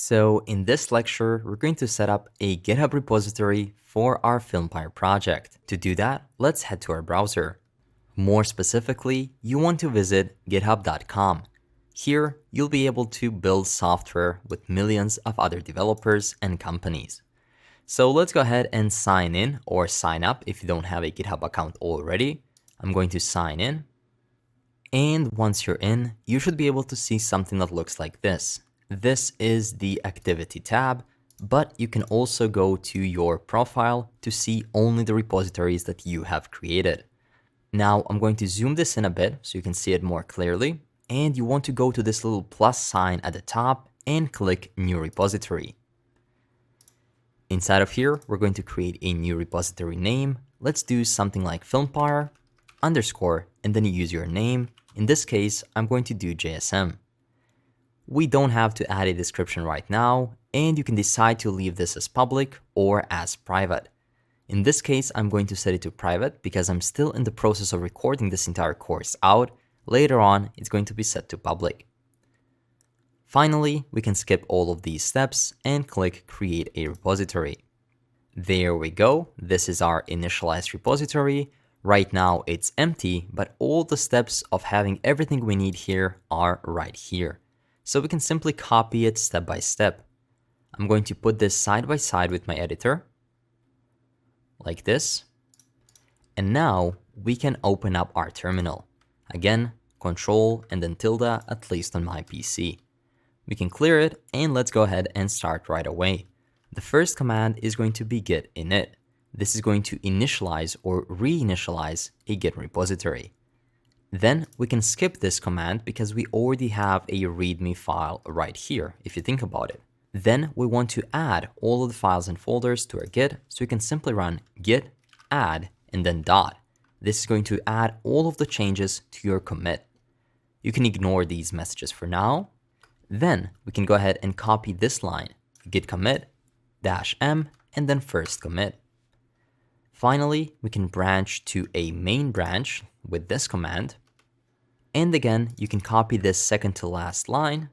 So in this lecture, we're going to set up a GitHub repository for our FilmPire project. To do that, let's head to our browser. More specifically, you want to visit github.com. Here, you'll be able to build software with millions of other developers and companies. So let's go ahead and sign in or sign up if you don't have a GitHub account already. I'm going to sign in. And once you're in, you should be able to see something that looks like this. This is the activity tab, but you can also go to your profile to see only the repositories that you have created. Now I'm going to zoom this in a bit so you can see it more clearly. And you want to go to this little plus sign at the top and click New Repository. Inside of here, we're going to create a new repository name. Let's do something like FilmPire _ and then you use your name. In this case, I'm going to do JSM. We don't have to add a description right now, and you can decide to leave this as public or as private. In this case, I'm going to set it to private because I'm still in the process of recording this entire course out. Later on, it's going to be set to public. Finally, we can skip all of these steps and click Create a Repository. There we go. This is our initialized repository. Right now it's empty, but all the steps of having everything we need here are right here. So we can simply copy it step by step. I'm going to put this side by side with my editor, like this. And now we can open up our terminal. Again, Control and then tilde, at least on my PC. We can clear it and let's go ahead and start right away. The first command is going to be git init. This is going to initialize or reinitialize a Git repository. Then we can skip this command because we already have a README file right here, if you think about it. Then we want to add all of the files and folders to our Git, so we can simply run git add and then dot. This is going to add all of the changes to your commit. You can ignore these messages for now. Then we can go ahead and copy this line, git commit -m and then first commit. Finally, we can branch to a main branch with this command. And again, you can copy this second to last line.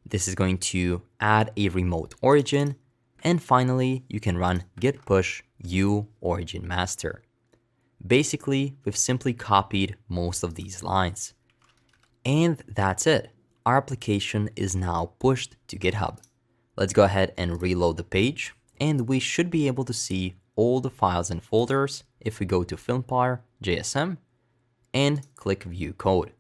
This is going to add a remote origin. And finally, you can run git push u origin master. Basically, we've simply copied most of these lines. And that's it. Our application is now pushed to GitHub. Let's go ahead and reload the page, and we should be able to see all the files and folders if we go to FilmPire JSM and click View Code.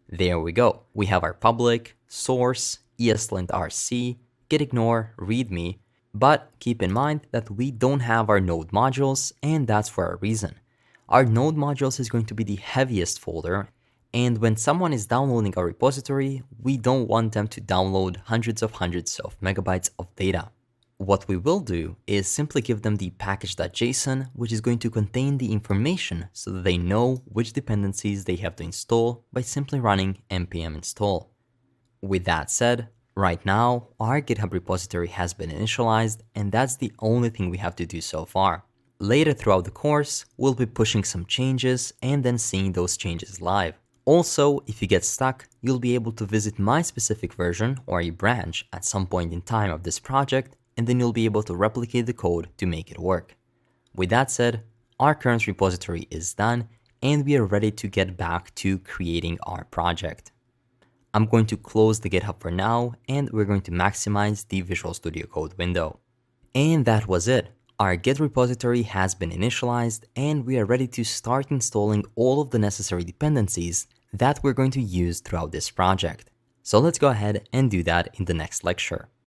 There we go. We have our public, source, ESLint-RC, gitignore, README, but keep in mind that we don't have our node modules, and that's for a reason. Our node modules is going to be the heaviest folder, and when someone is downloading a repository, we don't want them to download hundreds of megabytes of data. What we will do is simply give them the package.json, which is going to contain the information so that they know which dependencies they have to install by simply running npm install. With that said, right now, our GitHub repository has been initialized, and that's the only thing we have to do so far. Later throughout the course, we'll be pushing some changes and then seeing those changes live. Also, if you get stuck, you'll be able to visit my specific version or a branch at some point in time of this project, and then you'll be able to replicate the code to make it work. With that said, our current repository is done, and we are ready to get back to creating our project. I'm going to close the GitHub for now, and we're going to maximize the Visual Studio Code window. And that was it. Our Git repository has been initialized, and we are ready to start installing all of the necessary dependencies that we're going to use throughout this project. So let's go ahead and do that in the next lecture.